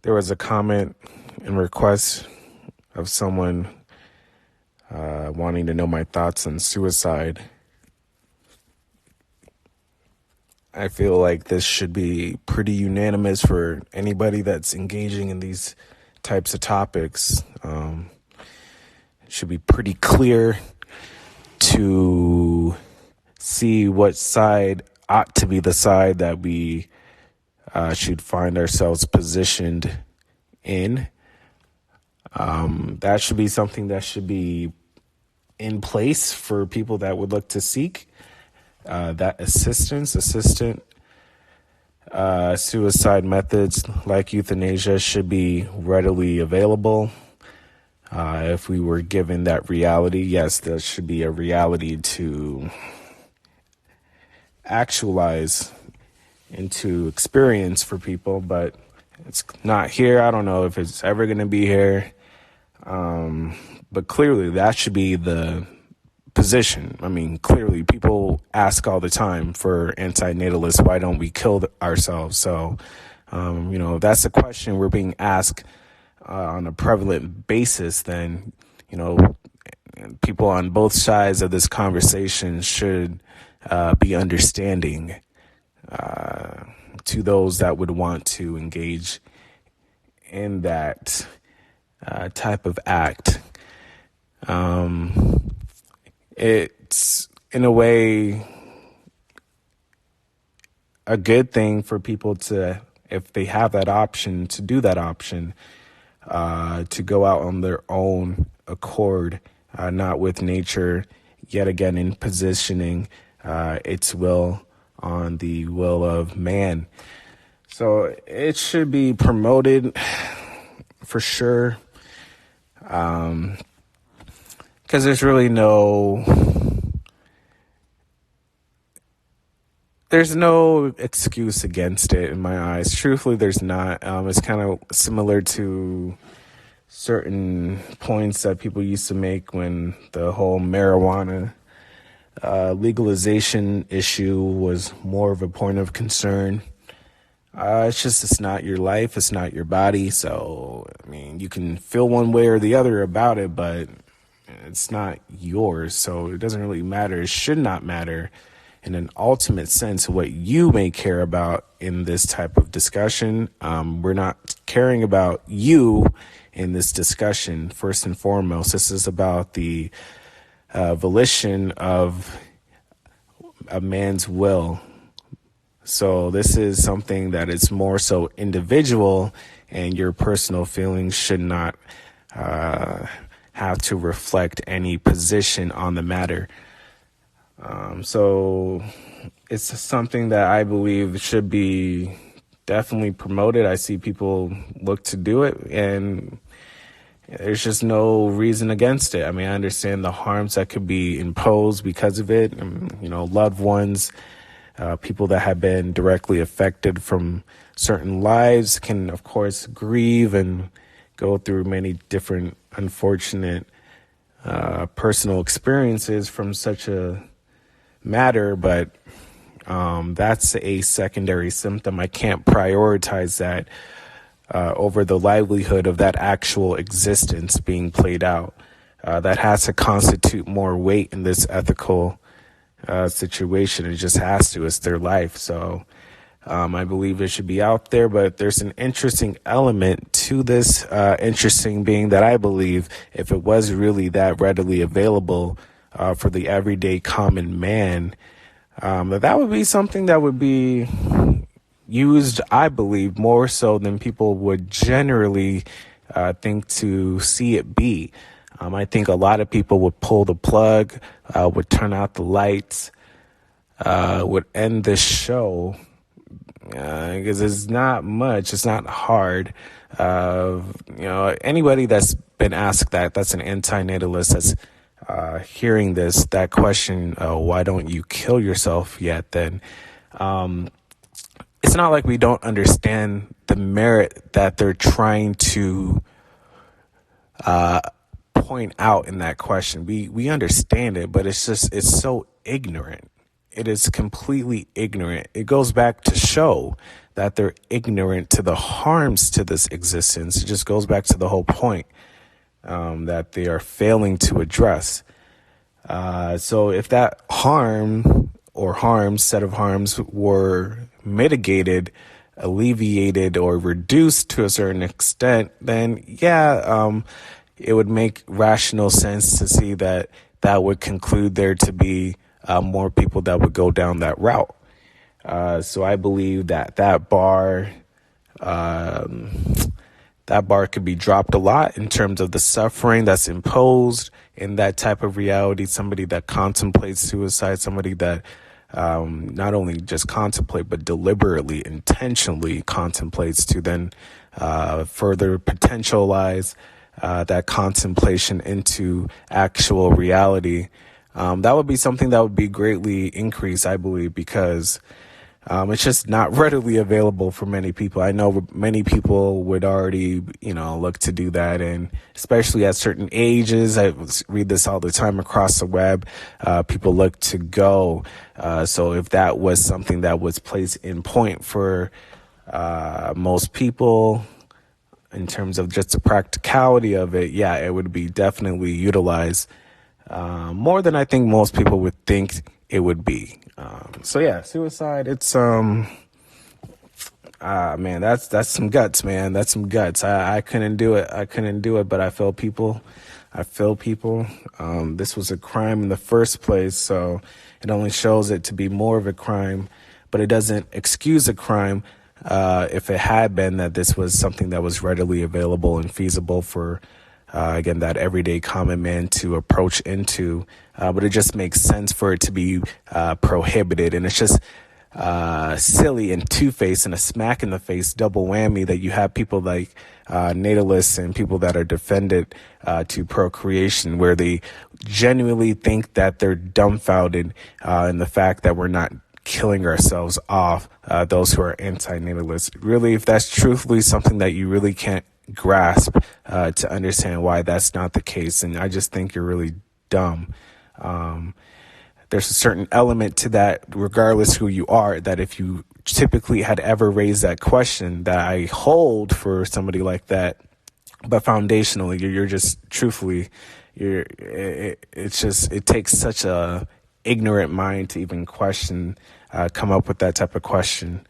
There was a comment and request of someone wanting to know my thoughts on suicide. I feel like this should be pretty unanimous for anybody that's engaging in these types of topics. It should be pretty clear to see what side ought to be the side that we should find ourselves positioned in. That should be something that should be in place for people that would look to seek that assistant suicide methods like euthanasia should be readily available. If we were given that reality, yes, there should be a reality to actualize into experience for people, but it's not here. I don't know if it's ever going to be here. But clearly that should be the position. I mean, clearly people ask all the time for antinatalists, why don't we kill ourselves? So, if that's the question we're being asked on a prevalent basis, then, people on both sides of this conversation should be understanding to those that would want to engage in that type of act. It's in a way a good thing for people to, if they have that option, to do that option, to go out on their own accord, not with nature yet again in positioning its will on the will of man. So it should be promoted for sure. Because there's really there's no excuse against it in my eyes. Truthfully, there's not. It's kind of similar to certain points that people used to make when the whole marijuana legalization issue was more of a point of concern. It's not your life. It's not your body. So, I mean, you can feel one way or the other about it, but it's not yours. So it doesn't really matter. It should not matter in an ultimate sense what you may care about in this type of discussion. We're not caring about you in this discussion. First and foremost, this is about the volition of a man's will. So this is something that is more so individual, and your personal feelings should not have to reflect any position on the matter. So it's something that I believe should be definitely promoted. I see people look to do it, and there's just no reason against it. I mean, I understand the harms that could be imposed because of it. Loved ones, people that have been directly affected from certain lives can, of course, grieve and go through many different unfortunate personal experiences from such a matter, but that's a secondary symptom. I can't prioritize that over the livelihood of that actual existence being played out. That has to constitute more weight in this ethical situation. It just has to. It's their life. So I believe it should be out there, but there's an interesting element to this, interesting being that I believe if it was really that readily available for the everyday common man, that would be something that would be used, I believe, more so than people would generally think to see it be. I think a lot of people would pull the plug, would turn out the lights, would end the show, because it's not much, it's not hard. Anybody that's been asked that's an antinatalist, that's hearing that question, why don't you kill yourself yet, then it's not like we don't understand the merit that they're trying to point out in that question. We understand it, but it's so ignorant. It is completely ignorant. It goes back to show that they're ignorant to the harms to this existence. It just goes back to the whole point that they are failing to address. So if that harm or harms, set of harms, were mitigated, alleviated, or reduced to a certain extent, then it would make rational sense to see that that would conclude there to be more people that would go down that route. So I believe that bar could be dropped a lot in terms of the suffering that's imposed in that type of reality. Somebody that contemplates suicide, somebody that not only just contemplate, but deliberately, intentionally contemplates to then further potentialize that contemplation into actual reality. That would be something that would be greatly increased, I believe, because it's just not readily available for many people. I know many people would already, look to do that. And especially at certain ages, I read this all the time across the web, people look to go. So if that was something that was placed in point for most people in terms of just the practicality of it, it would be definitely utilized more than I think most people would think it would be. Suicide, it's man, that's some guts, man. That's some guts. I couldn't do it, but I feel people. This was a crime in the first place, so it only shows it to be more of a crime, but it doesn't excuse a crime if it had been that this was something that was readily available and feasible for again, that everyday common man to approach into, but it just makes sense for it to be prohibited. And it's just silly and two-faced and a smack in the face, double whammy, that you have people like natalists and people that are defended to procreation, where they genuinely think that they're dumbfounded in the fact that we're not killing ourselves off, those who are anti-natalist. Really, if that's truthfully something that you really can't grasp to understand why that's not the case, and I just think you're really dumb. There's a certain element to that, regardless who you are, that if you typically had ever raised that question, that I hold for somebody like that, but foundationally, you're just truthfully, it takes such a ignorant mind to even come up with that type of question.